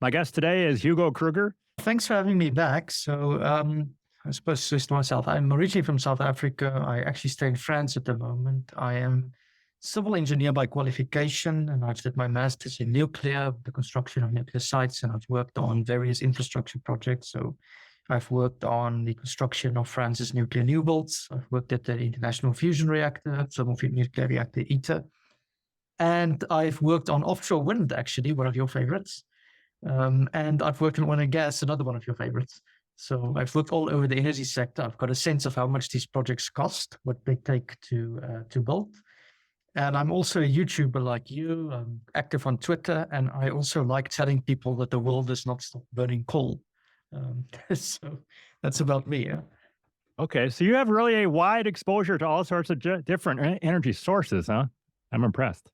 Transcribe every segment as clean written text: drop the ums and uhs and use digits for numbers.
My guest today is Hügo Krüger. Thanks for having me back. I suppose to introduce myself. I'm originally from South Africa. I actually stay in France at the moment. I am civil engineer by qualification, and I've did my master's in nuclear, the construction of nuclear sites, and I've worked on various infrastructure projects. So I've worked on the construction of France's nuclear new builds. I've worked at the International Fusion Reactor, Thermal Nuclear Reactor ITER. And I've worked on offshore wind, actually, one of your favorites. And I've worked on oil and gas, another one of your favorites. So I've worked all over the energy sector. I've got a sense of how much these projects cost, what they take to build. And I'm also a YouTuber like you. I'm active on Twitter, and I also like telling people that the world does not stop burning coal. So that's about me. Yeah? Okay, so you have really a wide exposure to all sorts of different energy sources, huh? I'm impressed.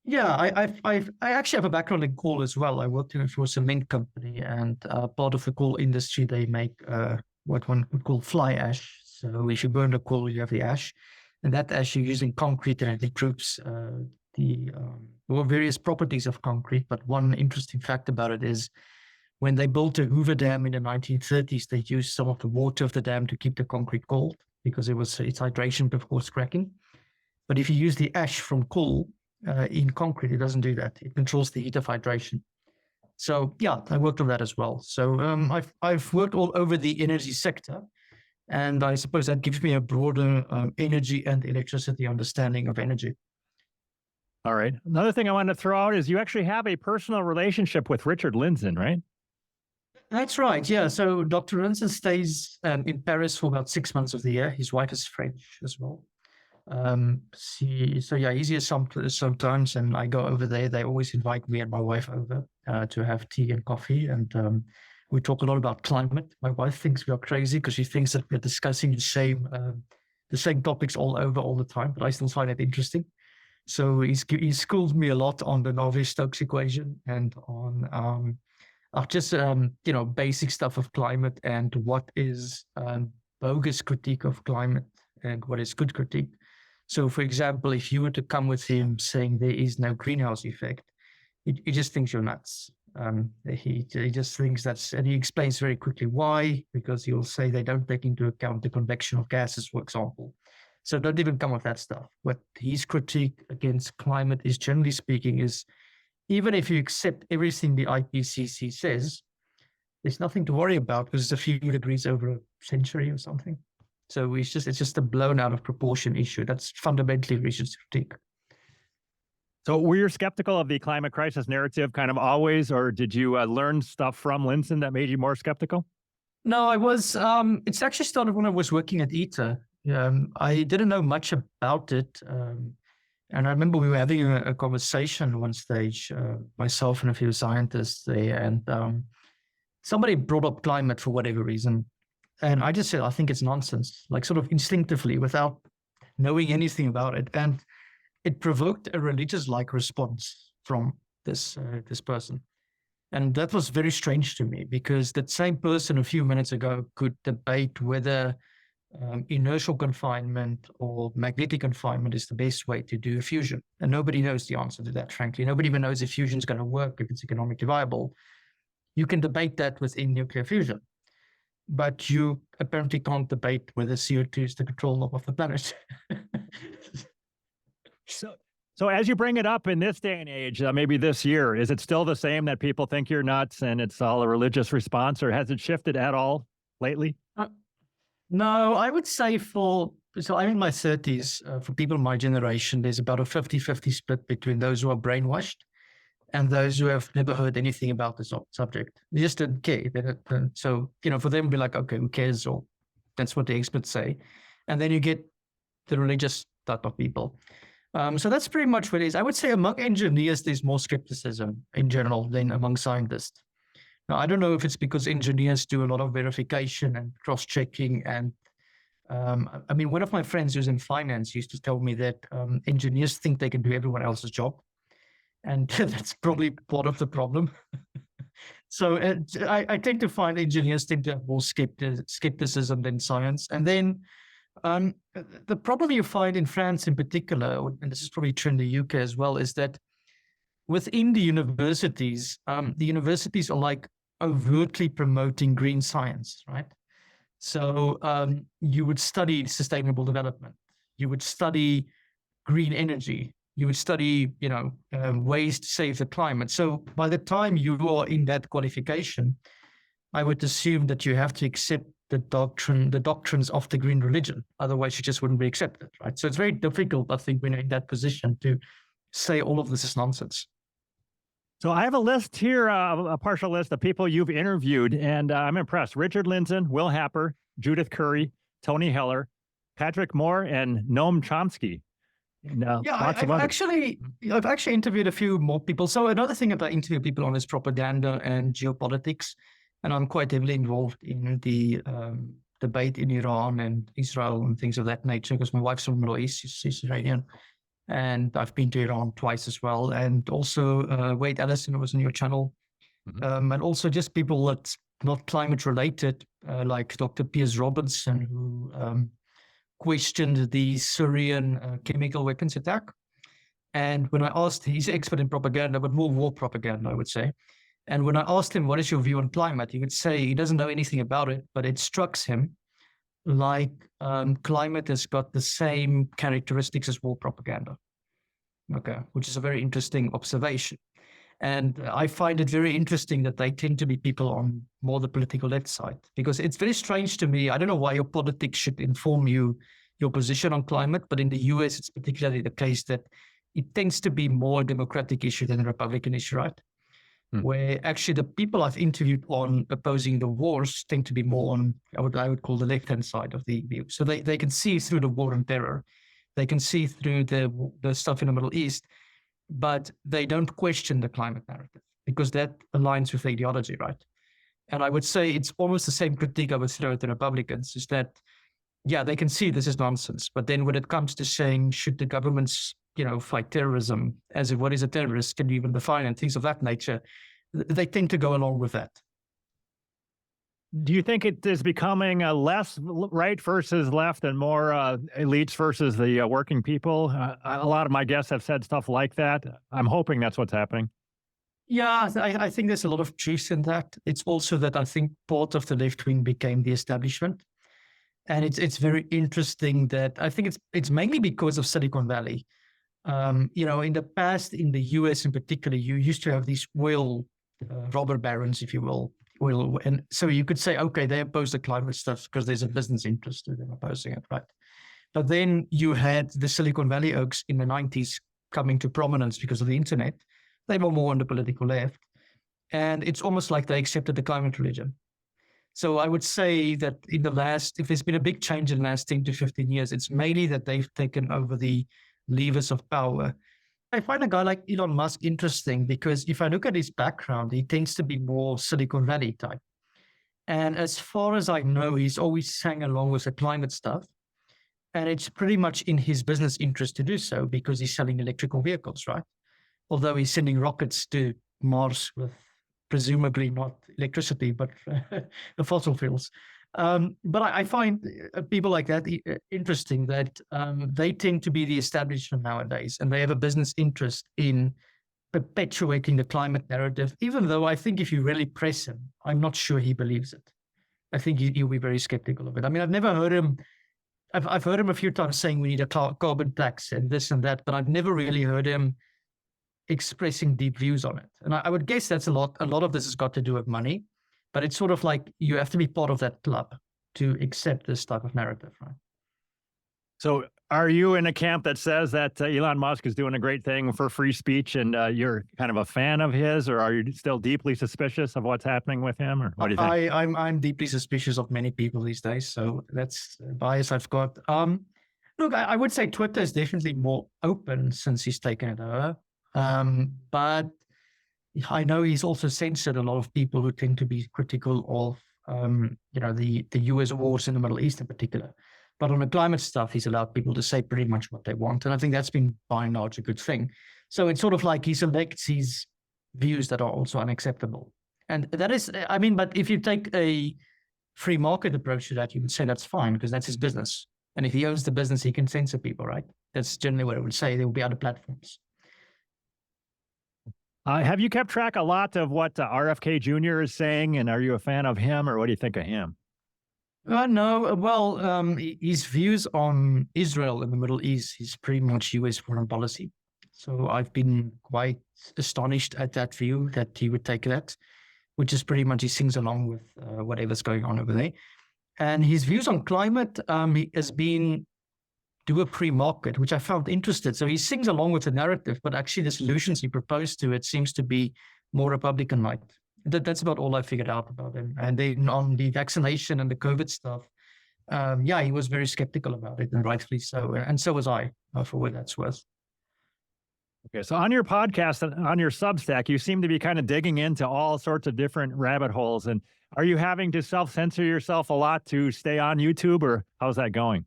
Yeah, I actually have a background in coal as well. I worked for a cement company, and part of the coal industry, they make what one would call fly ash. So if you burn the coal, you have the ash, and that ash you use in concrete, and it improves the various properties of concrete. But one interesting fact about it is when they built the Hoover Dam in the 1930s, they used some of the water of the dam to keep the concrete cold because it's hydration before it's cracking. But if you use the ash from coal in concrete, it doesn't do that. It controls the heat of hydration. So yeah, I worked on that as well. So I've worked all over the energy sector, and I suppose that gives me a broader energy and electricity understanding of energy. All right. Another thing I wanted to throw out is you actually have a personal relationship with Richard Lindzen, right? That's right. Yeah. So Dr. Lindzen stays in Paris for about 6 months of the year. His wife is French as well. He's here sometimes, and I go over there. They always invite me and my wife over to have tea and coffee, and we talk a lot about climate. My wife thinks we are crazy because she thinks that we're discussing the same topics all the time, but I still find it interesting. So he schooled me a lot on the Navier-Stokes equation and on just basic stuff of climate and what is bogus critique of climate and what is good critique. So, for example, if you were to come with him saying there is no greenhouse effect, he just thinks you're nuts. He just thinks and he explains very quickly why, because he'll say they don't take into account the convection of gases, for example. So don't even come with that stuff. What his critique against climate is, generally speaking, is even if you accept everything the IPCC says, there's nothing to worry about because it's a few degrees over a century or something. So it's just a blown out of proportion issue. That's fundamentally Richard's critique. So were you skeptical of the climate crisis narrative kind of always, or did you learn stuff from Lindzen that made you more skeptical? No, I was. It's actually started when I was working at ITER. I didn't know much about it. And I remember we were having a conversation at one stage, myself and a few scientists there, and somebody brought up climate for whatever reason. And I just said, I think it's nonsense, like sort of instinctively without knowing anything about it. And it provoked a religious-like response from this person. And that was very strange to me because that same person a few minutes ago could debate whether inertial confinement or magnetic confinement is the best way to do fusion. And nobody knows the answer to that, frankly. Nobody even knows if fusion is going to work, if it's economically viable. You can debate that within nuclear fusion, but you apparently can't debate whether CO2 is the control knob of the planet. So as you bring it up in this day and age, maybe this year, is it still the same that people think you're nuts and it's all a religious response, or has it shifted at all lately? No, I would say so I'm in my 30s. For people in my generation, there's about a 50-50 split between those who are brainwashed and those who have never heard anything about this subject. They just don't care. So, for them, be like, okay, who cares? Or that's what the experts say. And then you get the religious type of people. So that's pretty much what it is. I would say among engineers, there's more skepticism in general than among scientists. Now, I don't know if it's because engineers do a lot of verification and cross-checking. And one of my friends who's in finance used to tell me that engineers think they can do everyone else's job. And that's probably part of the problem. So I tend to find engineers tend to have more skepticism than science. And then the problem you find in France in particular, and this is probably true in the UK as well, is that within the universities are like overtly promoting green science, right? So you would study sustainable development, you would study green energy, you would study, ways to save the climate. So by the time you are in that qualification, I would assume that you have to accept the doctrines of the green religion. Otherwise, you just wouldn't be accepted, right? So it's very difficult, I think, when you're in that position to say all of this is nonsense. So I have a list here, a partial list of people you've interviewed, and I'm impressed. Richard Lindzen, Will Happer, Judith Curry, Tony Heller, Patrick Moore, and Noam Chomsky. I've actually interviewed a few more people. So another thing that I interview people on is propaganda and geopolitics. And I'm quite heavily involved in the debate in Iran and Israel and things of that nature, because my wife's from the Middle East, she's Iranian. And I've been to Iran twice as well. And also Wade Ellison was on your channel. Mm-hmm. And also just people that's not climate related, like Dr. Piers Robinson, who questioned the Syrian chemical weapons attack. And when I asked, he's an expert in propaganda, but more war propaganda, I would say. And when I asked him, what is your view on climate? He would say he doesn't know anything about it, but it struck him like climate has got the same characteristics as war propaganda. Okay, which is a very interesting observation. And I find it very interesting that they tend to be people on more the political left side, because it's very strange to me. I don't know why your politics should inform you your position on climate, but in the US, it's particularly the case that it tends to be more a Democratic issue than a Republican issue, right? Where actually the people I've interviewed on opposing the wars tend to be more on, I would call the left-hand side of the view. So they can see through the war and terror. They can see through the stuff in the Middle East, but they don't question the climate narrative because that aligns with the ideology, right? And I would say it's almost the same critique I would throw at the Republicans, is that, yeah, they can see this is nonsense. But then when it comes to saying, should the governments fight terrorism, as in what is a terrorist, can you even define, and things of that nature, they tend to go along with that. Do you think it is becoming less right versus left and more elites versus the working people? A lot of my guests have said stuff like that. I'm hoping that's what's happening. Yeah, I think there's a lot of truth in that. It's also that I think part of the left wing became the establishment. And it's very interesting that I think it's mainly because of Silicon Valley. In the past, in the US in particular, you used to have these oil robber barons, if you will. And so you could say, okay, they oppose the climate stuff because there's a business interest in them opposing it, right? But then you had the Silicon Valley oaks in the 90s coming to prominence because of the internet. They were more on the political left. And it's almost like they accepted the climate religion. So I would say that if there's been a big change in the last 10 to 15 years, it's mainly that they've taken over the levers of power. I find a guy like Elon Musk interesting because if I look at his background, he tends to be more Silicon Valley type. And as far as I know, he's always sang along with the climate stuff. And it's pretty much in his business interest to do so because he's selling electrical vehicles, right? Although he's sending rockets to Mars with presumably not electricity, but the fossil fuels. But I find people like that interesting, that they tend to be the establishment nowadays, and they have a business interest in perpetuating the climate narrative, even though I think if you really press him, I'm not sure he believes it. I think he'll be very skeptical of it. I mean, I've never heard him, I've heard him a few times saying we need a carbon tax and this and that, but I've never really heard him expressing deep views on it. And I would guess that's a lot of this has got to do with money. But it's sort of like you have to be part of that club to accept this type of narrative, right? So are you in a camp that says that Elon Musk is doing a great thing for free speech and you're kind of a fan of his, or are you still deeply suspicious of what's happening with him? Or what do you think? I'm deeply suspicious of many people these days. So that's a bias I've got. Look, I would say Twitter is definitely more open since he's taken it over. But I know he's also censored a lot of people who tend to be critical of, the US wars in the Middle East in particular. But on the climate stuff, he's allowed people to say pretty much what they want. And I think that's been by and large a good thing. So it's sort of like he selects his views that are also unacceptable. And that is, but if you take a free market approach to that, you would say that's fine because that's his business. And if he owns the business, he can censor people, right? That's generally what I would say. There will be other platforms. Have you kept track a lot of what RFK Jr. is saying, and are you a fan of him, or what do you think of him? No, well, his views on Israel and the Middle East is pretty much US foreign policy. So I've been quite astonished at that view that he would take that, which is pretty much he sings along with whatever's going on over there. And his views on climate, he has been do a pre-market, which I found interesting. So he sings along with the narrative, but actually the solutions he proposed to it seems to be more Republican-like. That's about all I figured out about him. And then on the vaccination and the COVID stuff, yeah, he was very skeptical about it, and rightfully so. And so was I, for what that's worth. Okay, so on your podcast, on your Substack, you seem to be kind of digging into all sorts of different rabbit holes. And are you having to self-censor yourself a lot to stay on YouTube, or how's that going?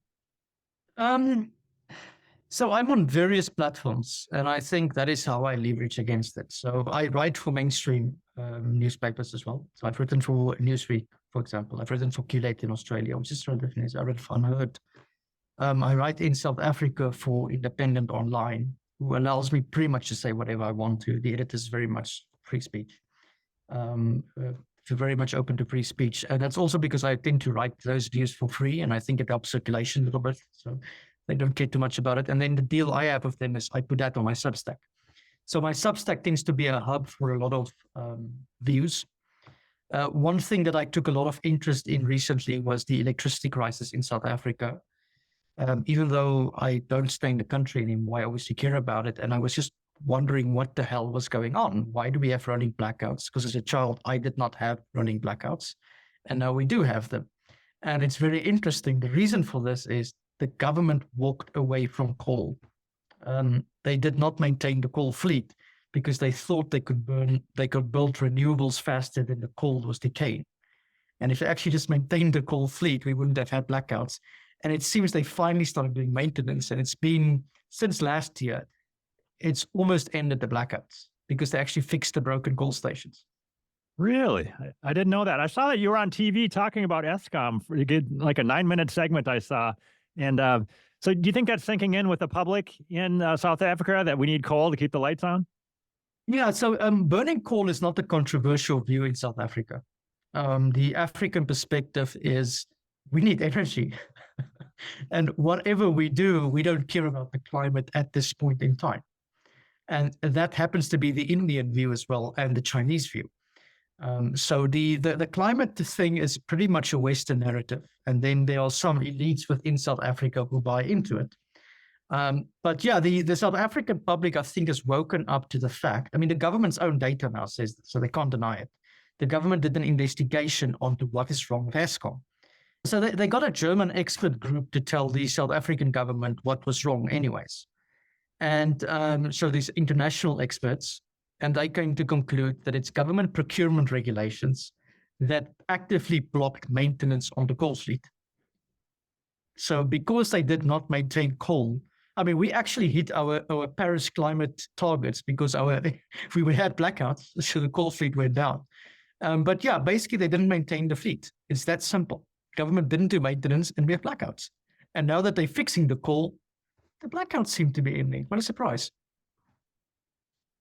So I'm on various platforms, and I think that is how I leverage against it. So I write for mainstream newspapers as well. So I've written for Newsweek, for example. I've written for Quillette in Australia, which is relatively nice. I read for UnHerd. I write in South Africa for Independent Online, who allows me pretty much to say whatever I want to. The editor is very much free speech. Very much open to free speech. And that's also because I tend to write those views for free, and I think it helps circulation a little bit. So they don't care too much about it. And then the deal I have with them is I put that on my Substack. So my Substack tends to be a hub for a lot of views. One thing that I took a lot of interest in recently was the electricity crisis in South Africa. Even though I don't stay in the country anymore, I obviously care about it. And I was just wondering what the hell was going on. Why do we have running blackouts? Because as a child, I did not have running blackouts. And now we do have them. And it's very interesting. The reason for this is the government walked away from coal. They did not maintain the coal fleet because they thought they could build renewables faster than the coal was decaying. And if they actually just maintained the coal fleet, we wouldn't have had blackouts. And it seems they finally started doing maintenance, and it's been since last year. It's almost ended the blackouts because they actually fixed the broken coal stations. Really? I didn't know that. I saw that you were on TV talking about Eskom. You did like a 9-minute segment I saw. And so do you think that's sinking in with the public in South Africa, that we need coal to keep the lights on? Yeah, so burning coal is not a controversial view in South Africa. The African perspective is we need energy. And whatever we do, we don't care about the climate at this point in time. And that happens to be the Indian view as well, and the Chinese view. So the climate thing is pretty much a Western narrative. And then there are some elites within South Africa who buy into it. But yeah, the South African public, I think, has woken up to the fact. I mean, the government's own data now says that, so they can't deny it. The government did an investigation onto what is wrong with Eskom. So they got a German expert group to tell the South African government what was wrong anyways. And so these international experts, and they came to conclude that it's government procurement regulations that actively blocked maintenance on the coal fleet. So because they did not maintain coal, I mean, we actually hit our Paris climate targets because we had blackouts, so the coal fleet went down. But yeah, basically they didn't maintain the fleet. It's that simple. Government didn't do maintenance, and we have blackouts. And now that they're fixing the coal, the blackouts seem to be ending. What a surprise.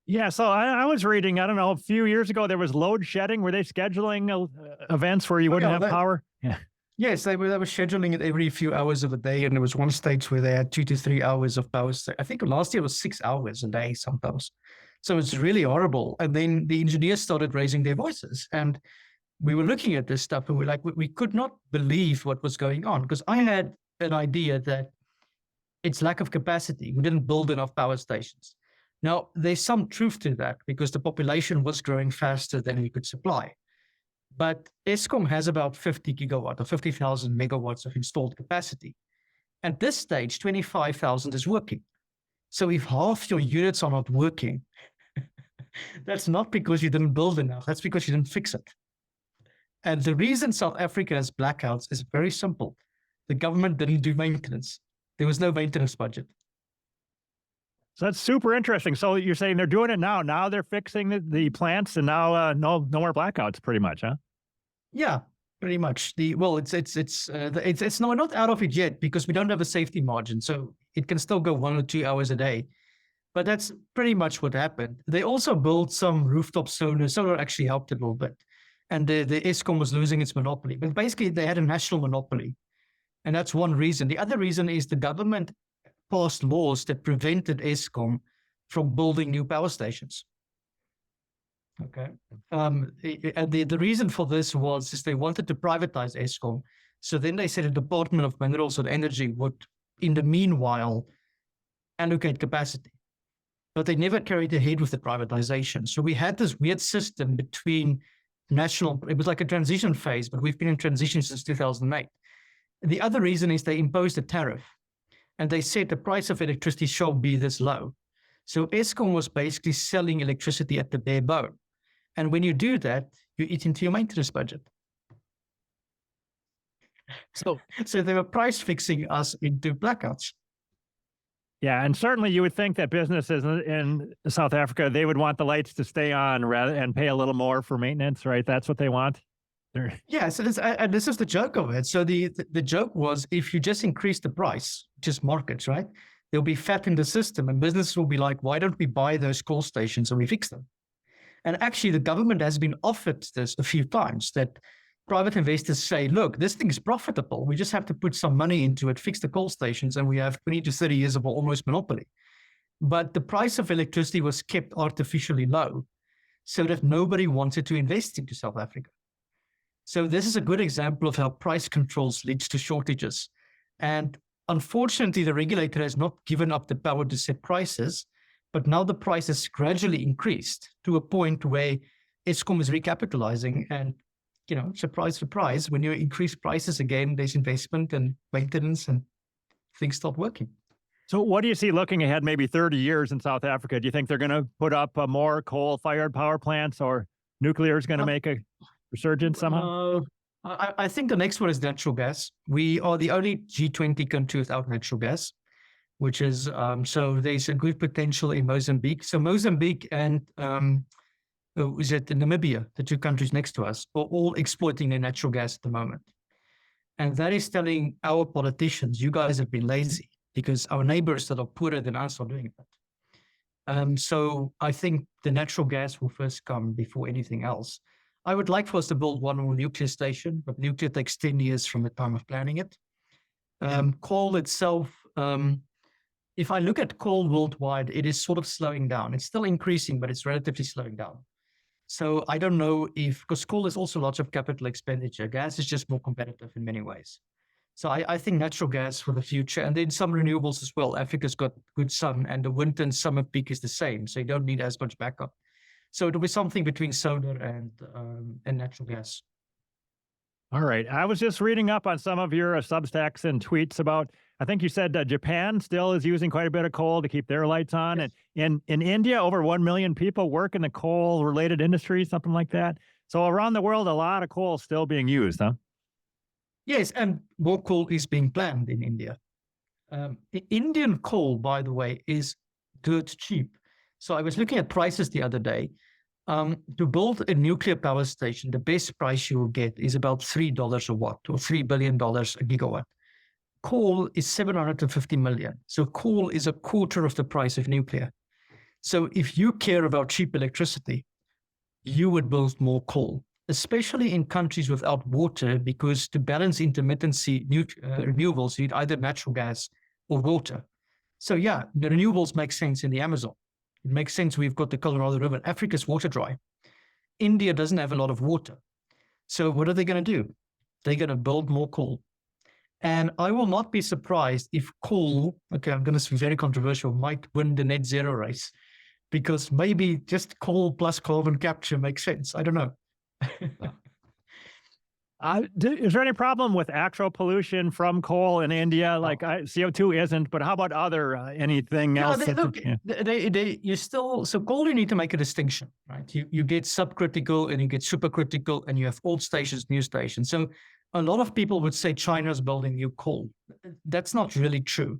Yeah, so I was reading, I don't know, a few years ago, there was load shedding. Were they scheduling events where you wouldn't have power? Yeah. Yes, they were scheduling it every few hours of a day. And there was one stage where they had 2 to 3 hours of power. I think last year was 6 hours a day sometimes. So it's really horrible. And then the engineers started raising their voices. And we were looking at this stuff and we're like, we could not believe what was going on, because I had an idea that it's lack of capacity. We didn't build enough power stations. Now, there's some truth to that because the population was growing faster than we could supply. But Eskom has about 50 gigawatt or 50,000 megawatts of installed capacity. At this stage, 25,000 is working. So if half your units are not working, that's not because you didn't build enough. That's because you didn't fix it. And the reason South Africa has blackouts is very simple. The government didn't do maintenance. There was no maintenance budget. So that's super interesting. So you're saying they're doing it now. Now they're fixing the plants, and now no more blackouts, pretty much, huh? Yeah, pretty much. It's not out of it yet because we don't have a safety margin. So it can still go 1 or 2 hours a day. But that's pretty much what happened. They also built some rooftop solar. Solar actually helped a little bit. And the ESCOM was losing its monopoly. But basically, they had a national monopoly. And that's one reason. The other reason is the government passed laws that prevented ESCOM from building new power stations. Okay. And the reason for this was is they wanted to privatize ESCOM. So then they said the Department of Minerals and Energy would, in the meanwhile, allocate capacity. But they never carried ahead with the privatization. So we had this weird system between national, it was like a transition phase, but we've been in transition since 2008. The other reason is they imposed a tariff and they said the price of electricity shall be this low. So ESCOM was basically selling electricity at the bare bone. And when you do that, you eat into your maintenance budget. So they were price fixing us into blackouts. Yeah, and certainly you would think that businesses in South Africa, they would want the lights to stay on rather and pay a little more for maintenance, right? That's what they want. Yeah, so this is the joke of it. So the joke was if you just increase the price, just markets, right? There'll be fat in the system and businesses will be like, why don't we buy those coal stations and we fix them? And actually the government has been offered this a few times that private investors say, look, this thing is profitable. We just have to put some money into it, fix the coal stations, and we have 20 to 30 years of almost monopoly. But the price of electricity was kept artificially low so that nobody wanted to invest into South Africa. So this is a good example of how price controls leads to shortages. And unfortunately, the regulator has not given up the power to set prices, but now the price has gradually increased to a point where ESCOM is recapitalizing and, you know, surprise, surprise, when you increase prices again, there's investment and maintenance and things stop working. So what do you see looking ahead, maybe 30 years in South Africa? Do you think they're going to put up more coal-fired power plants or nuclear is going to make a resurgence somehow? I think the next one is natural gas. We are the only G20 country without natural gas, which is, so there's a good potential in Mozambique. So Mozambique and is it Namibia, the two countries next to us, are all exploiting their natural gas at the moment. And that is telling our politicians, you guys have been lazy because our neighbors that are poorer than us are doing that. So I think the natural gas will first come before anything else. I would like for us to build one more nuclear station, but nuclear takes 10 years from the time of planning it. Coal itself, if I look at coal worldwide, it is sort of slowing down. It's still increasing, but it's relatively slowing down. So I don't know if, because coal is also lots of capital expenditure. Gas is just more competitive in many ways. So I think natural gas for the future, and then some renewables as well. Africa's got good sun, and the winter and summer peak is the same, so you don't need as much backup. So it'll be something between solar and natural gas. All right. I was just reading up on some of your Substacks and tweets about, I think you said Japan still is using quite a bit of coal to keep their lights on. Yes. And in India, over 1 million people work in the coal-related industry, something like that. So around the world, a lot of coal is still being used, huh? Yes, and more coal is being planned in India. Indian coal, by the way, is dirt cheap. So I was looking at prices the other day. To build a nuclear power station, the best price you will get is about $3 a watt or $3 billion a gigawatt. Coal is 750 million. So coal is a quarter of the price of nuclear. So if you care about cheap electricity, you would build more coal, especially in countries without water, because to balance intermittency, renewables, you need either natural gas or water. So yeah, the renewables make sense in the Amazon. It makes sense. We've got the Colorado River. Africa's water dry. India doesn't have a lot of water. So what are they going to do? They're going to build more coal. And I will not be surprised if coal, okay, I'm going to be very controversial, might win the net zero race, because maybe just coal plus carbon capture makes sense. I don't know. Is there any problem with actual pollution from coal in India? Like CO2 isn't, but how about other anything else? You still, so coal, you need to make a distinction, right? You get subcritical and you get supercritical, and you have old stations, new stations. So a lot of people would say China's building new coal. That's not really true.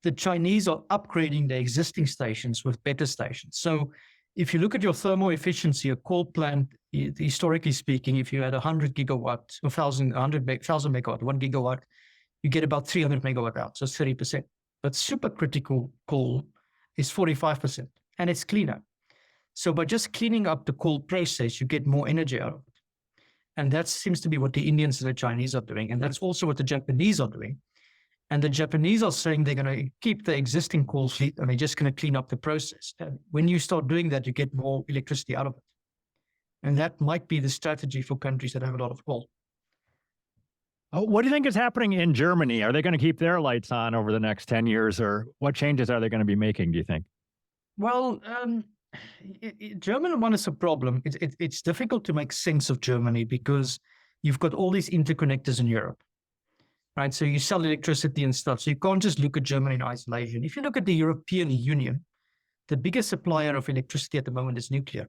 The Chinese are upgrading their existing stations with better stations. So if you look at your thermal efficiency, a coal plant, historically speaking, if you had 100 gigawatt, 1,000 megawatt, 1 gigawatt, you get about 300 megawatt out, so 30%. But supercritical coal is 45%, and it's cleaner. So by just cleaning up the coal process, you get more energy out of it. And that seems to be what the Indians and the Chinese are doing. And that's also what the Japanese are doing. And the Japanese are saying they're going to keep the existing coal fleet and they're just going to clean up the process. And when you start doing that, you get more electricity out of it. And that might be the strategy for countries that have a lot of coal. Oh, what do you think is happening in Germany? Are they going to keep their lights on over the next 10 years, or what changes are they going to be making, do you think? Well, Germany one is a problem. It's difficult to make sense of Germany because you've got all these interconnectors in Europe, right? So you sell electricity and stuff. So you can't just look at Germany in isolation. If you look at the European Union, the biggest supplier of electricity at the moment is nuclear,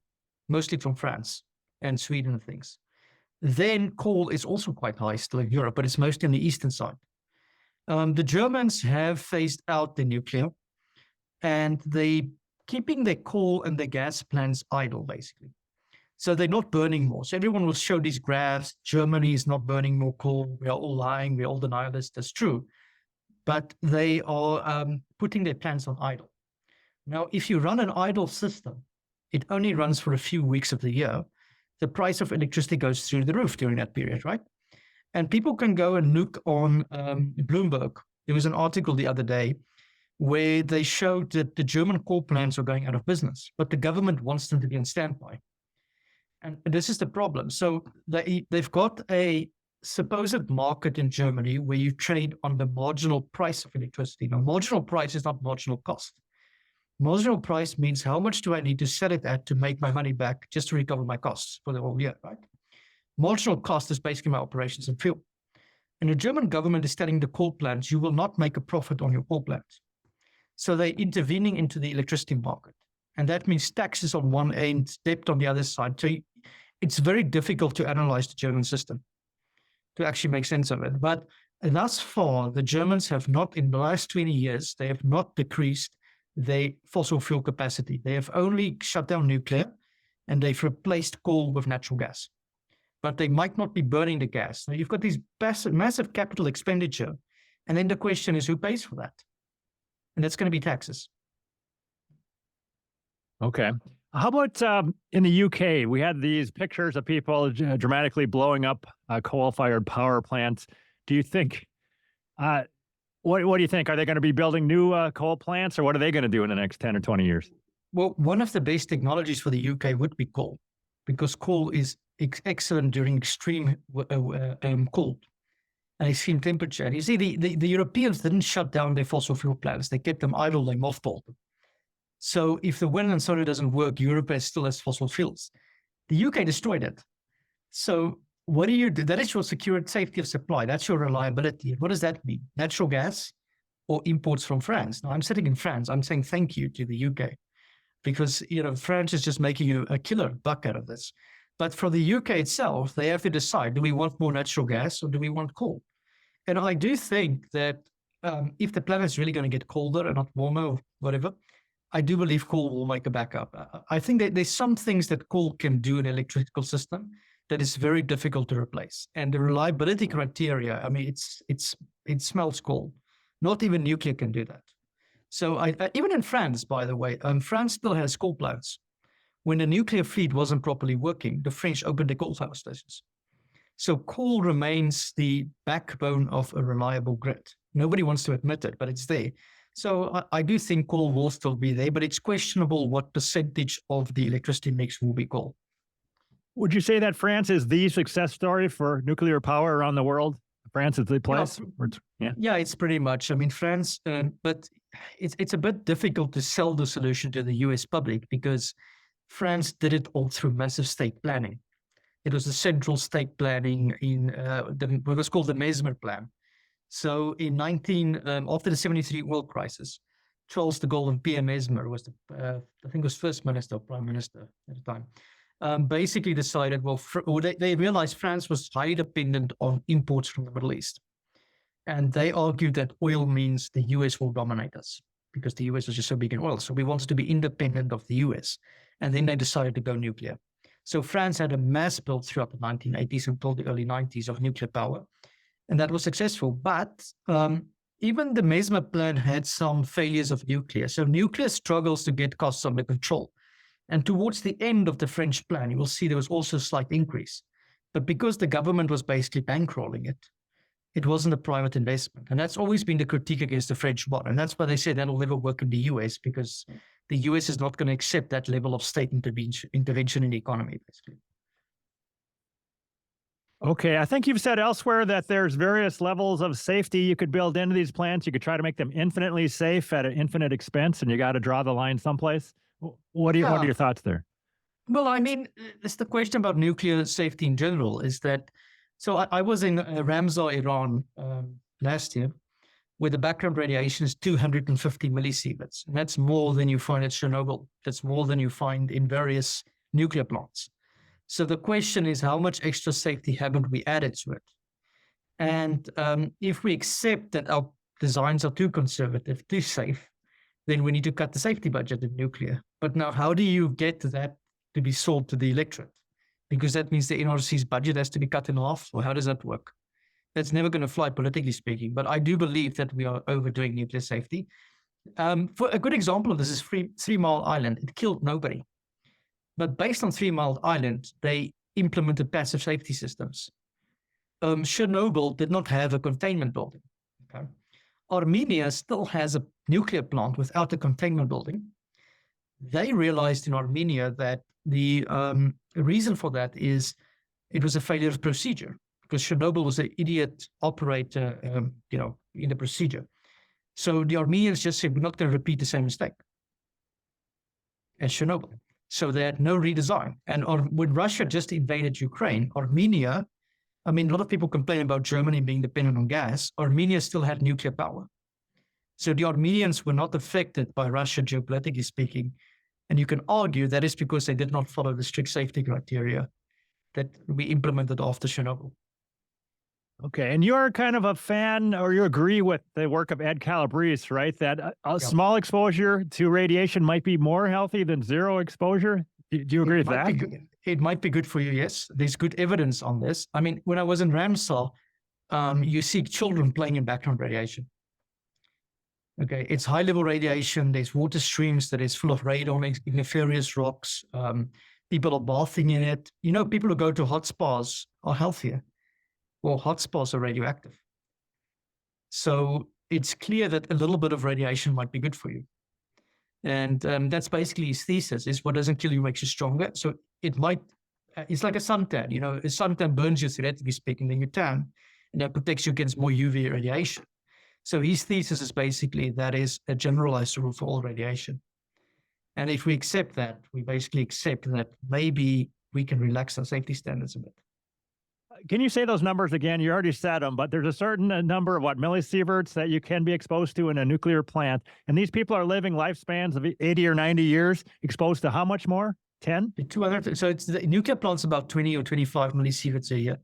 mostly from France and Sweden and things. Then coal is also quite high still in Europe, but it's mostly on the eastern side. The Germans have phased out the nuclear and they keeping their coal and their gas plants idle, basically. So they're not burning more. So everyone will show these graphs. Germany is not burning more coal. We are all lying. We are all denialists. That's true. But they are putting their plants on idle. Now, if you run an idle system, it only runs for a few weeks of the year. The price of electricity goes through the roof during that period, right? And people can go and look on Bloomberg. There was an article the other day where they showed that the German coal plants are going out of business, but the government wants them to be on standby. And this is the problem. So they've got a supposed market in Germany where you trade on the marginal price of electricity. Now, marginal price is not marginal cost. Marginal price means how much do I need to sell it at to make my money back just to recover my costs for the whole year, right? Marginal cost is basically my operations and fuel. And the German government is telling the coal plants, you will not make a profit on your coal plants. So they're intervening into the electricity market. And that means taxes on one end, debt on the other side. So it's very difficult to analyze the German system to actually make sense of it. But thus far, the Germans have not, in the last 20 years, they have not decreased their fossil fuel capacity. They have only shut down nuclear and they've replaced coal with natural gas. But they might not be burning the gas. Now you've got these massive capital expenditure. And then the question is, who pays for that? And that's going to be taxes. Okay. How about in the UK? We had these pictures of people dramatically blowing up coal-fired power plants. Do you think, what do you think? Are they going to be building new coal plants, or what are they going to do in the next 10 or 20 years? Well, one of the base technologies for the UK would be coal, because coal is excellent during extreme cold and extreme temperature. And you see, the Europeans didn't shut down their fossil fuel plants. They kept them idle, they mothballed them. So if the wind and solar doesn't work, Europe still has fossil fuels. The UK destroyed it. So what do you do? That is your secure safety of supply. That's your reliability. What does that mean? Natural gas or imports from France? Now, I'm sitting in France. I'm saying thank you to the UK because, France is just making a killer buck out of this. But for the UK itself, they have to decide, do we want more natural gas or do we want coal? And I do think that if the planet is really going to get colder and not warmer or whatever, I do believe coal will make a backup. I think that there's some things that coal can do in an electrical system that is very difficult to replace. And the reliability criteria, I mean, it smells coal. Not even nuclear can do that. So even in France, by the way, France still has coal plants. When the nuclear fleet wasn't properly working, the French opened the coal power stations. So coal remains the backbone of a reliable grid. Nobody wants to admit it, but it's there. So I do think coal will still be there, but it's questionable what percentage of the electricity mix will be coal. Would you say that France is the success story for nuclear power around the world? France is the place? Yeah, it's pretty much. I mean, France, but it's a bit difficult to sell the solution to the US public because France did it all through massive state planning. It was the central state planning in what was called the Mesmer Plan. So after the 73 oil crisis, Charles de Gaulle and Pierre Mesmer was I think was first minister or prime minister at the time, basically decided, they realized France was highly dependent on imports from the Middle East. And they argued that oil means the US will dominate us because the US was just so big in oil. So we wanted to be independent of the US. And then they decided to go nuclear. So France had a mass build throughout the 1980s until the early 90s of nuclear power. And that was successful. But even the Mesmer plan had some failures of nuclear. So nuclear struggles to get costs under control. And towards the end of the French plan, you will see there was also a slight increase. But because the government was basically bankrolling it, it wasn't a private investment. And that's always been the critique against the French model. And that's why they say that'll never work in the US, because the US is not going to accept that level of state intervention in the economy, basically. Okay, I think you've said elsewhere that there's various levels of safety you could build into these plants. You could try to make them infinitely safe at an infinite expense, and you got to draw the line someplace. What are your thoughts there? Well, I mean, it's the question about nuclear safety in general is that, so I was in Ramsar, Iran last year, where the background radiation is 250 millisieverts. And that's more than you find at Chernobyl. That's more than you find in various nuclear plants. So the question is, how much extra safety haven't we added to it? And if we accept that our designs are too conservative, too safe, then we need to cut the safety budget in nuclear. But now, how do you get to that to be sold to the electorate? Because that means the NRC's budget has to be cut in half, or how does that work? That's never going to fly, politically speaking. But I do believe that we are overdoing nuclear safety. For a good example of this is 3 Mile Island. It killed nobody. But based on 3 Mile Island, they implemented passive safety systems. Chernobyl did not have a containment building. Okay. Armenia still has a nuclear plant without a containment building. They realized in Armenia that the reason for that is it was a failure of procedure, because Chernobyl was an idiot operator, in the procedure. So the Armenians just said, we're not going to repeat the same mistake as Chernobyl. So they had no redesign. And when Russia just invaded Ukraine, Armenia, I mean, a lot of people complain about Germany being dependent on gas. Armenia still had nuclear power. So the Armenians were not affected by Russia, geopolitically speaking. And you can argue that is because they did not follow the strict safety criteria that we implemented after Chernobyl. Okay, and you're kind of a fan, or you agree with the work of Ed Calabrese, right? That a small exposure to radiation might be more healthy than zero exposure. Do you agree with that? It might be good for you, yes. There's good evidence on this. I mean, when I was in Ramsar, you see children playing in background radiation. Okay, it's high-level radiation. There's water streams that is full of radon, igniferous rocks. People are bathing in it. You know, people who go to hot spas are healthier. Well, hot spas are radioactive. So it's clear that a little bit of radiation might be good for you. And that's basically his thesis, is what doesn't kill you makes you stronger. So it might, it's like a suntan. You know, a suntan burns you, theoretically speaking, then you tan, and that protects you against more UV radiation. So his thesis is basically that is a generalized rule for all radiation. And if we accept that, we basically accept that maybe we can relax our safety standards a bit. Can you say those numbers again? You already said them, but there's a certain number of millisieverts that you can be exposed to in a nuclear plant. And these people are living lifespans of 80 or 90 years, exposed to how much more? 10? 200. So it's the nuclear plant's about 20 or 25 millisieverts a year.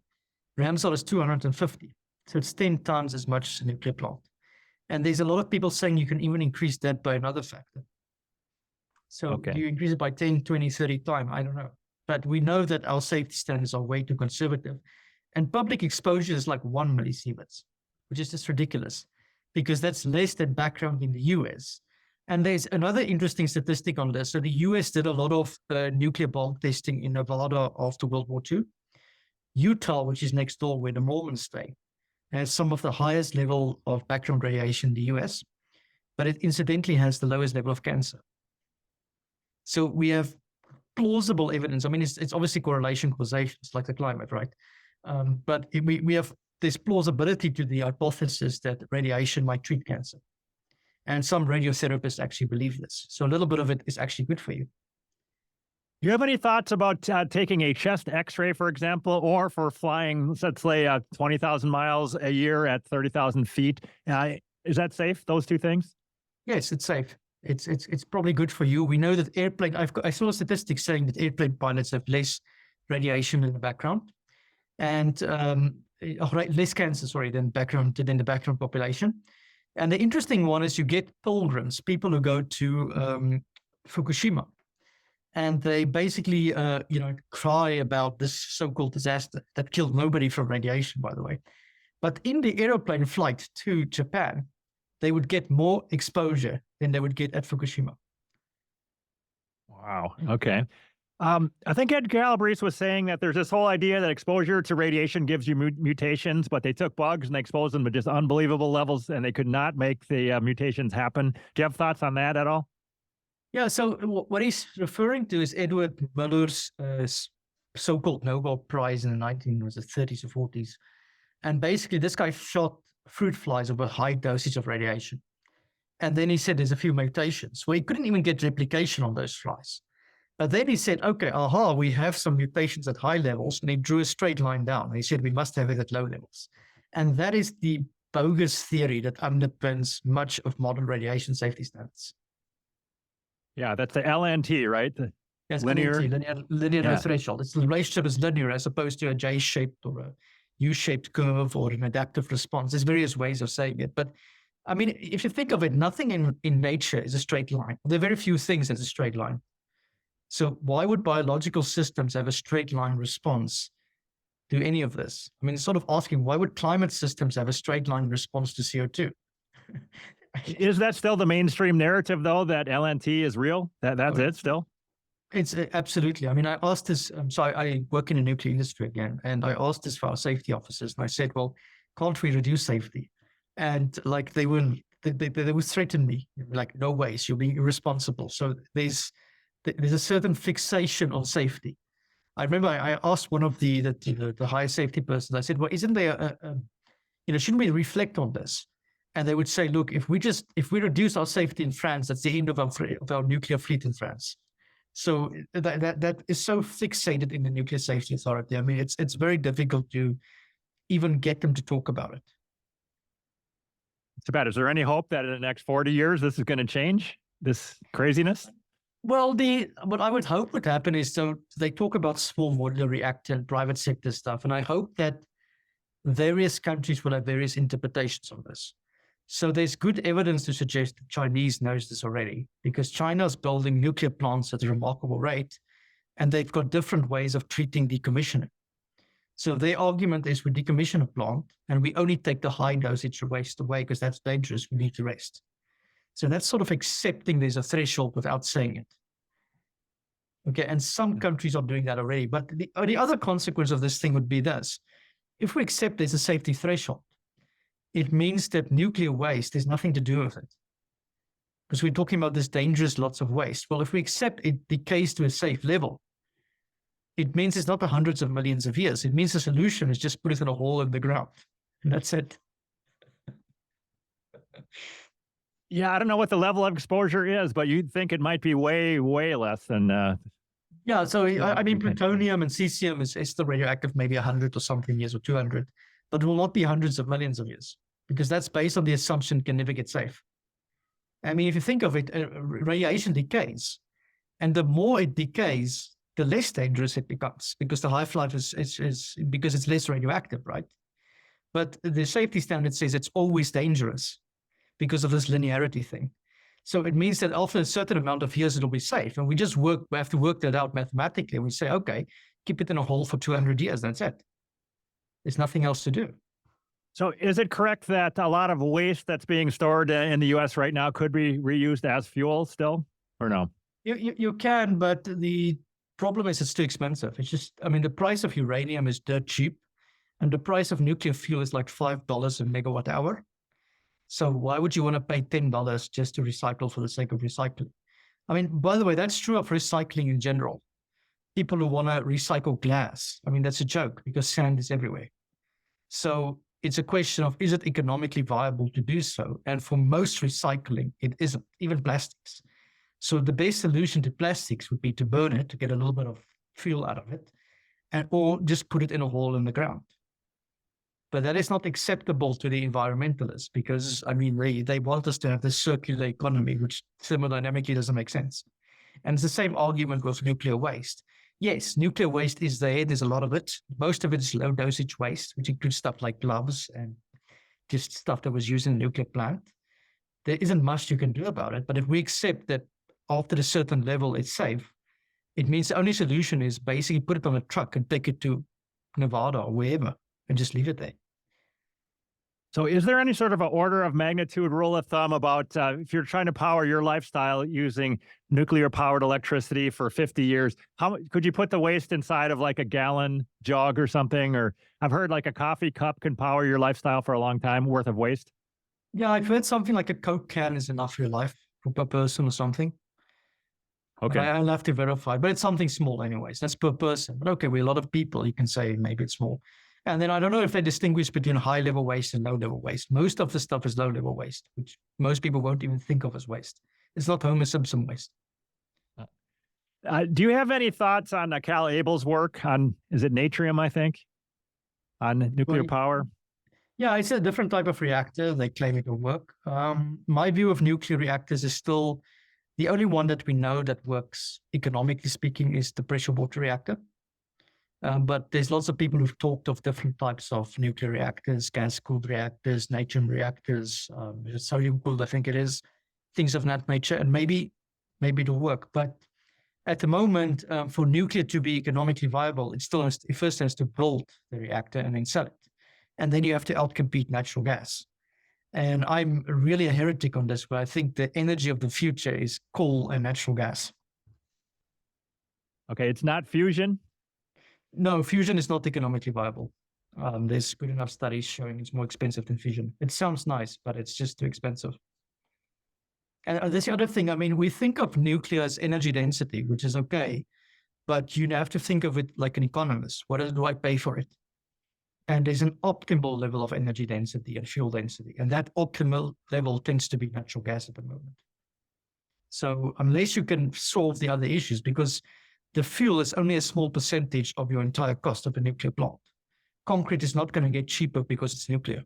Ramsar is 250. So it's 10 times as much as a nuclear plant. And there's a lot of people saying you can even increase that by another factor. So do you increase it by 10, 20, 30 times? I don't know. But we know that our safety standards are way too conservative. And public exposure is like 1 millisieverts, which is just ridiculous, because that's less than background in the US. And there's another interesting statistic on this. So the US did a lot of nuclear bomb testing in Nevada after World War II. Utah, which is next door where the Mormons stay, has some of the highest level of background radiation in the US, but it incidentally has the lowest level of cancer. So we have plausible evidence. I mean, it's obviously correlation, causation. It's like the climate, right? But there's plausibility to the hypothesis that radiation might treat cancer. And some radiotherapists actually believe this. So a little bit of it is actually good for you. Do you have any thoughts about taking a chest x-ray, for example, or for flying, let's say 20,000 miles a year at 30,000 feet? Is that safe, those two things? Yes, it's safe. It's probably good for you. We know that I saw statistics saying that airplane pilots have less radiation in the background, and less cancer, than the background population. And the interesting one is you get pilgrims, people who go to Fukushima, and they basically cry about this so-called disaster that killed nobody from radiation, by the way. But in the aeroplane flight to Japan, they would get more exposure than they would get at Fukushima. Wow. Okay. I think Ed Calabrese was saying that there's this whole idea that exposure to radiation gives you mutations, but they took bugs and they exposed them to just unbelievable levels, and they could not make the mutations happen. Do you have thoughts on that at all? Yeah, so what he's referring to is Edward Miller's so-called Nobel Prize in the 1930s or 40s. And basically, this guy shot fruit flies with a high dosage of radiation. And then he said there's a few mutations. Well, he couldn't even get replication on those flies. But then he said, okay, we have some mutations at high levels. And he drew a straight line down. And he said, we must have it at low levels. And that is the bogus theory that underpins much of modern radiation safety standards. Yeah, that's the LNT, right? Yes, linear no threshold. It's the relationship is linear as opposed to a J-shaped or a U-shaped curve or an adaptive response. There's various ways of saying it. But I mean, if you think of it, nothing in nature is a straight line. There are very few things that's a straight line. So why would biological systems have a straight line response to any of this? I mean, it's sort of asking, why would climate systems have a straight line response to CO2? Is that still the mainstream narrative, though, that LNT is real? That's it still? It's absolutely. I mean, I asked this, so I work in the nuclear industry again, and I asked this for our safety officers, and I said, well, can't we reduce safety? And like they would threaten me, like, no ways, you'll be irresponsible. So there's a certain fixation on safety. I remember I asked one of the higher safety persons, I said, well, isn't there shouldn't we reflect on this? And they would say, look, if we reduce our safety in France, that's the end of our nuclear fleet in France. So that is so fixated in the Nuclear Safety Authority. I mean, it's very difficult to even get them to talk about it. It's bad. Is there any hope that in the next 40 years this is going to change, this craziness? Well, what I would hope would happen is, so they talk about small modular reactor and private sector stuff, and I hope that various countries will have various interpretations of this. So there's good evidence to suggest the Chinese knows this already, because China's building nuclear plants at a remarkable rate, and they've got different ways of treating decommissioning. So their argument is we decommission a plant and we only take the high dosage waste away because that's dangerous. We need to rest. So that's sort of accepting there's a threshold without saying it. Okay, and some countries are doing that already. But the other consequence of this thing would be this. If we accept there's a safety threshold, it means that nuclear waste has nothing to do with it. Because we're talking about this dangerous lots of waste. Well, if we accept it decays to a safe level, it means it's not the hundreds of millions of years. It means the solution is just put it in a hole in the ground. And that's it. Yeah, I don't know what the level of exposure is, but you'd think it might be way, way less than... Yeah, so I mean, plutonium and cesium is still radioactive, maybe 100 or something years or 200, but it will not be hundreds of millions of years, because that's based on the assumption it can never get safe. I mean, if you think of it, radiation decays, and the more it decays, the less dangerous it becomes, because the half-life is because it's less radioactive, right? But the safety standard says it's always dangerous because of this linearity thing. So it means that after a certain amount of years, it'll be safe. And we have to work that out mathematically. We say, okay, keep it in a hole for 200 years. That's it. There's nothing else to do. So is it correct that a lot of waste that's being stored in the U.S. right now could be reused as fuel still, or no? You can, but the problem is it's too expensive. It's just, I mean, the price of uranium is dirt cheap, and the price of nuclear fuel is like $5 a megawatt hour. So why would you want to pay $10 just to recycle for the sake of recycling? I mean, by the way, that's true of recycling in general. People who want to recycle glass, I mean, that's a joke because sand is everywhere. So it's a question of, is it economically viable to do so? And for most recycling, it isn't, even plastics. So the best solution to plastics would be to burn it to get a little bit of fuel out of it, or just put it in a hole in the ground. But that is not acceptable to the environmentalists because, I mean, they want us to have this circular economy, which thermodynamically doesn't make sense. And it's the same argument with nuclear waste. Yes, nuclear waste is there. There's a lot of it. Most of it is low dosage waste, which includes stuff like gloves and just stuff that was used in a nuclear plant. There isn't much you can do about it. But if we accept that after a certain level it's safe, it means the only solution is basically put it on a truck and take it to Nevada or wherever and just leave it there. So is there any sort of an order of magnitude rule of thumb about if you're trying to power your lifestyle using nuclear powered electricity for 50 years, could you put the waste inside of like a gallon jug or something? Or I've heard like a coffee cup can power your lifestyle for a long time worth of waste. Yeah, I've heard something like a Coke can is enough for your life per person or something. Okay. I'll have to verify, but it's something small anyways. That's per person. But okay, we're a lot of people. You can say maybe it's small. And then I don't know if they distinguish between high level waste and low level waste. Most of the stuff is low level waste, which most people won't even think of as waste. It's not Homer Simpson waste. Do you have any thoughts on Cal Abel's work on, is it natrium, I think, on nuclear power? Yeah, it's a different type of reactor. They claim it will work. My view of nuclear reactors is still the only one that we know that works, economically speaking, is the pressure water reactor. But there's lots of people who've talked of different types of nuclear reactors, gas-cooled reactors, natrium reactors, sodium-cooled, I think it is, things of that nature, and maybe it'll work. But at the moment, for nuclear to be economically viable, it first has to build the reactor and then sell it. And then you have to outcompete natural gas. And I'm really a heretic on this, but I think the energy of the future is coal and natural gas. Okay, it's not fusion? No, fusion is not economically viable. There's good enough studies showing it's more expensive than fission. It sounds nice, but it's just too expensive. And there's the other thing. I mean, we think of nuclear as energy density, which is okay, but you have to think of it like an economist. What do I pay for it? And there's an optimal level of energy density and fuel density. And that optimal level tends to be natural gas at the moment. So unless you can solve the other issues, because the fuel is only a small percentage of your entire cost of a nuclear plant. Concrete is not going to get cheaper because it's nuclear.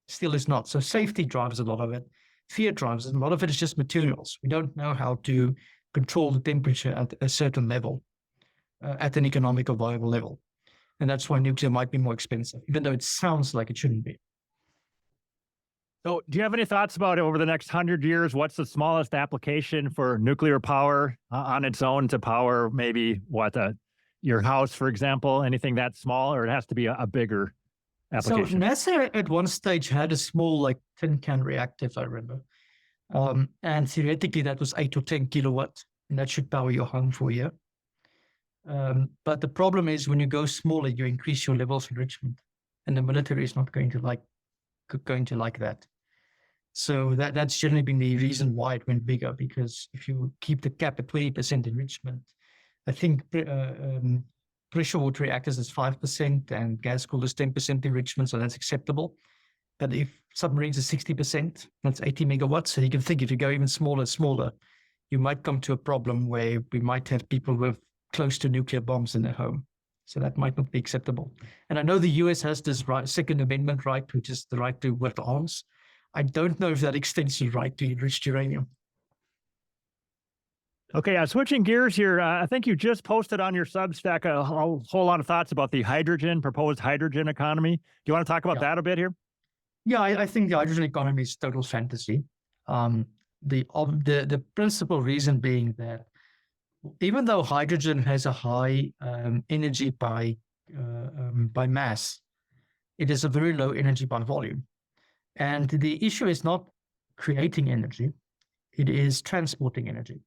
Still is not. So safety drives a lot of it. Fear drives it. A lot of it is just materials. We don't know how to control the temperature at a certain level, at an economical viable level. And that's why nuclear might be more expensive, even though it sounds like it shouldn't be. So do you have any thoughts about over the next 100 years? What's the smallest application for nuclear power on its own to power maybe your house, for example, anything that small, or it has to be a bigger application? So NASA at one stage had a small like tin can reactor, if I remember. And theoretically that was 8 or 10 kilowatt, and that should power your home for a year. But the problem is when you go smaller, you increase your level of enrichment, and the military is not going to like that. So that's generally been the reason why it went bigger, because if you keep the cap at 20% enrichment, I think pressure water reactors is 5% and gas cooled is 10% enrichment, so that's acceptable. But if submarines is 60%, that's 80 megawatts. So you can think if you go even smaller, you might come to a problem where we might have people with close to nuclear bombs in their home. So that might not be acceptable. And I know the US has this Second Amendment right, which is the right to bear arms. I don't know if that extends the right to enriched uranium. Okay, switching gears here. I think you just posted on your Substack a whole lot of thoughts about the proposed hydrogen economy. Do you want to talk about that a bit here? Yeah, I think the hydrogen economy is total fantasy. The principal reason being that even though hydrogen has a high energy by mass, it is a very low energy by volume. And the issue is not creating energy, it is transporting energy.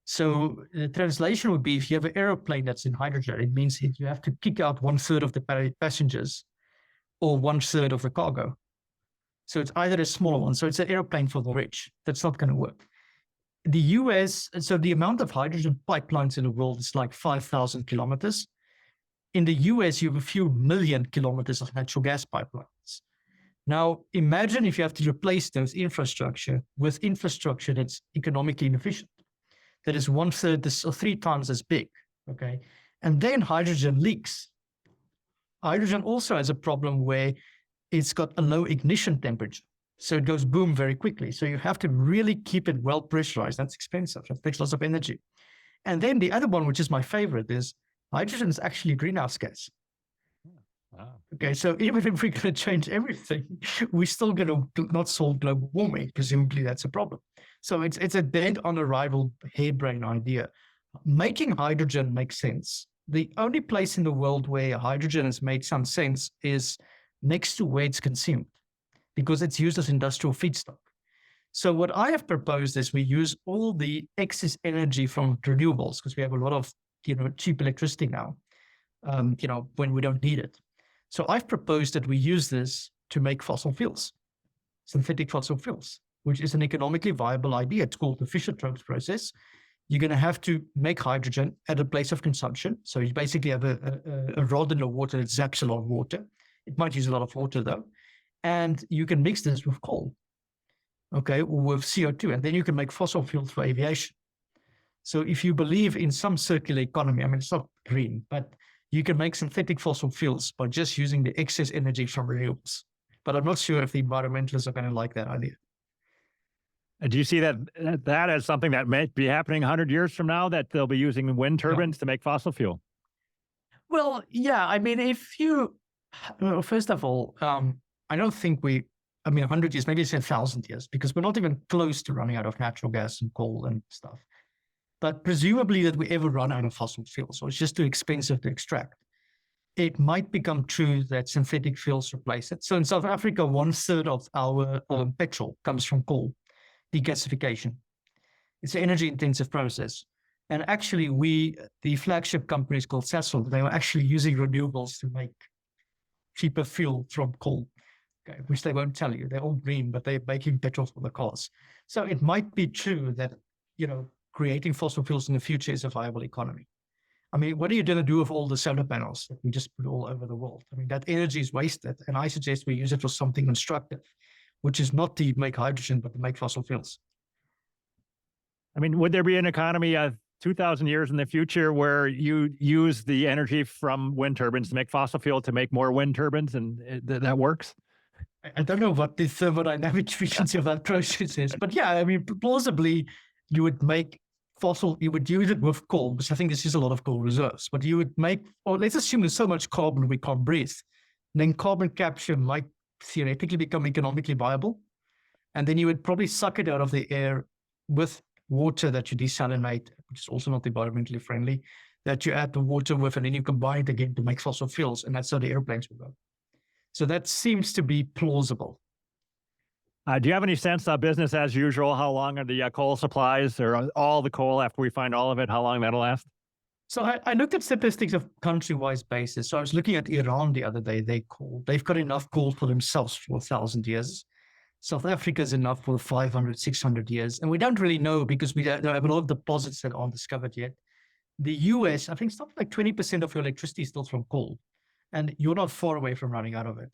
So the translation would be if you have an aeroplane that's in hydrogen, it means you have to kick out 1/3 of the passengers or 1/3 of the cargo. So it's either a smaller one. So it's an airplane for the rich. That's not going to work. The US, so the amount of hydrogen pipelines in the world is like 5,000 kilometers. In the US, you have a few million kilometers of natural gas pipelines. Now, imagine if you have to replace those infrastructure with infrastructure that's economically inefficient. That is 1/3 or 3 times as big, okay? And then hydrogen leaks. Hydrogen also has a problem where it's got a low ignition temperature. So it goes boom very quickly. So you have to really keep it well pressurized. That's expensive. That takes lots of energy. And then the other one, which is my favorite, is hydrogen is actually greenhouse gas. Wow. Okay, so even if we're going to change everything, we're still going to not solve global warming. Presumably that's a problem. So it's a dead on arrival harebrained idea. Making hydrogen makes sense. The only place in the world where hydrogen has made some sense is next to where it's consumed. because it's used as industrial feedstock. So what I have proposed is we use all the excess energy from renewables, because we have a lot of cheap electricity now, when we don't need it. So I've proposed that we use this to make fossil fuels, synthetic fossil fuels, which is an economically viable idea. It's called the Fischer-Tropsch process. You're going to have to make hydrogen at a place of consumption. So you basically have a rod in the water that zaps a lot of water. It might use a lot of water though. And you can mix this with coal, okay, or with CO2, and then you can make fossil fuels for aviation. So if you believe in some circular economy, I mean, it's not green, but you can make synthetic fossil fuels by just using the excess energy from renewables. But I'm not sure if the environmentalists are going to like that idea. Do you see that as something that may be happening 100 years from now, that they'll be using wind turbines to make fossil fuel? Well, yeah. I mean, first of all, I don't think 100 years, maybe it's 1,000 years, because we're not even close to running out of natural gas and coal and stuff. But presumably that we ever run out of fossil fuels, or it's just too expensive to extract. It might become true that synthetic fuels replace it. So in South Africa, 1/3 of our petrol comes from coal degasification. It's an energy-intensive process. And actually, the flagship company is called Sasol. They were actually using renewables to make cheaper fuel from coal, okay, which they won't tell you. They're all green, but they're making petrol for the cars. So it might be true that, creating fossil fuels in the future is a viable economy. I mean, what are you going to do with all the solar panels that we just put all over the world? I mean, that energy is wasted. And I suggest we use it for something constructive, which is not to make hydrogen, but to make fossil fuels. I mean, would there be an economy 2,000 years in the future where you use the energy from wind turbines to make fossil fuel to make more wind turbines, and that works? I don't know what the thermodynamic efficiency of that process is, but yeah, I mean, plausibly, you would use it with coal, because I think this is a lot of coal reserves, but you would let's assume there's so much carbon we can't breathe. Then carbon capture might theoretically become economically viable. And then you would probably suck it out of the air with water that you desalinate, which is also not environmentally friendly, that you add the water with, and then you combine it again to make fossil fuels. And that's how the airplanes will go. So that seems to be plausible. Do you have any sense of business as usual? How long are the coal supplies, or all the coal after we find all of it? How long that'll last? So I looked at statistics of country-wise basis. So I was looking at Iran the other day. They've got enough coal for themselves for 1,000 years. South Africa is enough for 500, 600 years. And we don't really know, because we don't have a lot of deposits that aren't discovered yet. The US, I think something like 20% of your electricity is still from coal. And you're not far away from running out of it.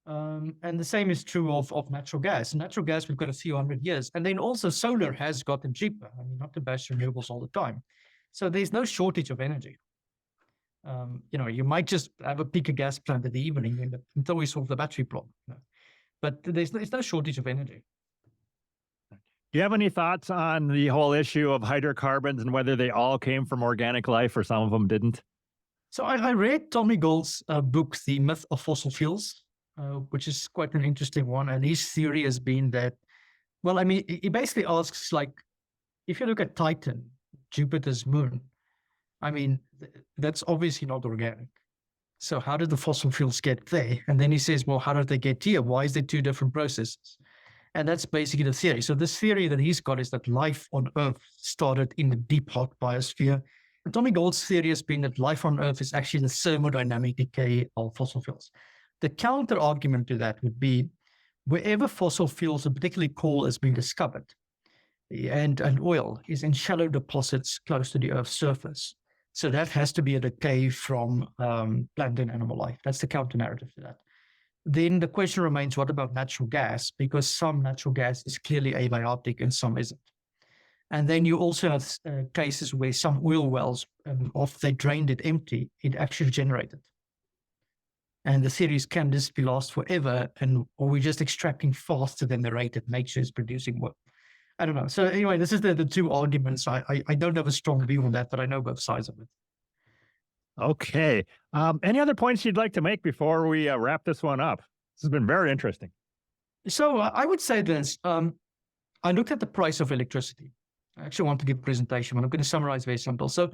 And the same is true of natural gas. Natural gas, we've got a few hundred years. And then also solar has gotten cheaper. I mean, not to bash renewables all the time. So there's no shortage of energy. You might just have a peak of gas plant in the evening until we solve the battery problem. But there's no shortage of energy. Do you have any thoughts on the whole issue of hydrocarbons and whether they all came from organic life or some of them didn't? So I read Tommy Gould's book, The Myth of Fossil Fuels, which is quite an interesting one. And his theory has been that, well, I mean, he basically asks, like, if you look at Titan, Jupiter's moon, I mean, that's obviously not organic. So how did the fossil fuels get there? And then he says, well, how did they get here? Why is there two different processes? And that's basically the theory. So this theory that he's got is that life on Earth started in the deep, hot biosphere. And Tommy Gould's theory has been that life on Earth is actually the thermodynamic decay of fossil fuels. The counter argument to that would be, wherever fossil fuels, and particularly coal, has been discovered, and oil is in shallow deposits close to the Earth's surface. So that has to be a decay from plant and animal life. That's the counter narrative to that. Then the question remains, what about natural gas? Because some natural gas is clearly abiotic and some isn't. And then you also have cases where some oil wells, after they drained it empty, it actually generated. And the theories, can this be last forever? And are we just extracting faster than the rate that nature is producing work? I don't know. So anyway, this is the two arguments. I don't have a strong view on that, but I know both sides of it. Okay. Any other points you'd like to make before we wrap this one up? This has been very interesting. So I would say this. I looked at the price of electricity. I actually want to give a presentation, but I'm going to summarize very simple. So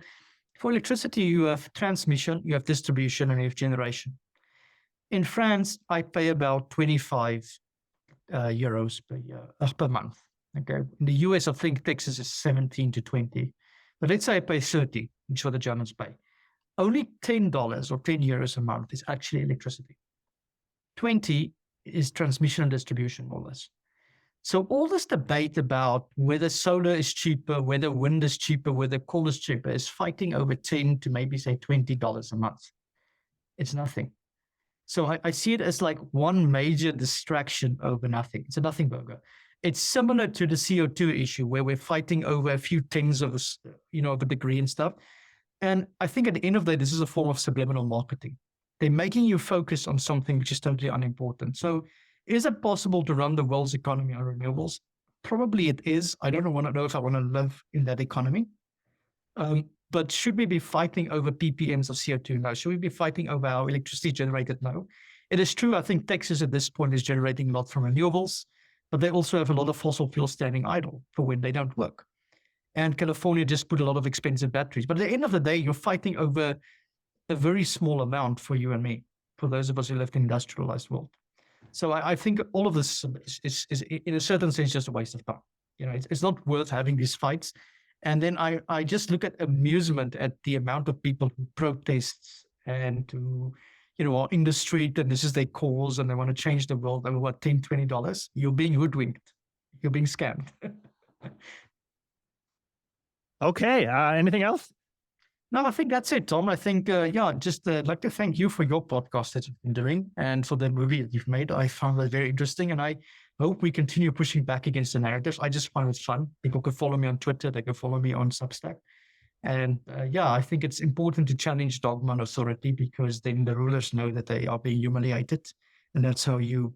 for electricity, you have transmission, you have distribution, and you have generation. In France, I pay about 25 euros per month. Okay. In the US, I think Texas is 17 to 20. But let's say I pay 30, which is what the Germans pay. Only $10 or 10 euros a month is actually electricity. 20 is transmission and distribution, more or less. So all this debate about whether solar is cheaper, whether wind is cheaper, whether coal is cheaper, is fighting over 10 to maybe say $20 a month. It's nothing. So I see it as like one major distraction over nothing. It's a nothing burger. It's similar to the CO2 issue where we're fighting over a few tens of a degree and stuff. And I think at the end of the day, this is a form of subliminal marketing. They're making you focus on something which is totally unimportant. So is it possible to run the world's economy on renewables? Probably it is. I don't want to know if I want to live in that economy. But should we be fighting over ppms of CO2? No. Should we be fighting over how electricity is generated? No. It is true. I think Texas at this point is generating a lot from renewables, but they also have a lot of fossil fuels standing idle for when they don't work. And California just put a lot of expensive batteries. But at the end of the day, you're fighting over a very small amount for you and me, for those of us who live in the industrialized world. So I think all of this is in a certain sense just a waste of time. It's not worth having these fights. And then I just look at amusement at the amount of people who protest and who, are in the street and this is their cause and they want to change the world over what, $10, $20? You're being hoodwinked. You're being scammed. Okay. Anything else? No, I think that's it, Tom. I think, just like to thank you for your podcast that you've been doing and for the movie that you've made. I found that very interesting, and I hope we continue pushing back against the narratives. I just find it fun. People can follow me on Twitter. They can follow me on Substack. And I think it's important to challenge dogma and authority because then the rulers know that they are being humiliated. And that's how you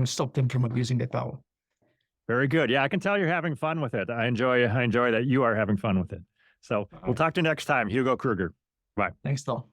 stop them from abusing their power. Very good. Yeah, I can tell you're having fun with it. I enjoy that you are having fun with it. So we'll talk to you next time. Hügo Krüger. Bye. Thanks, Tom.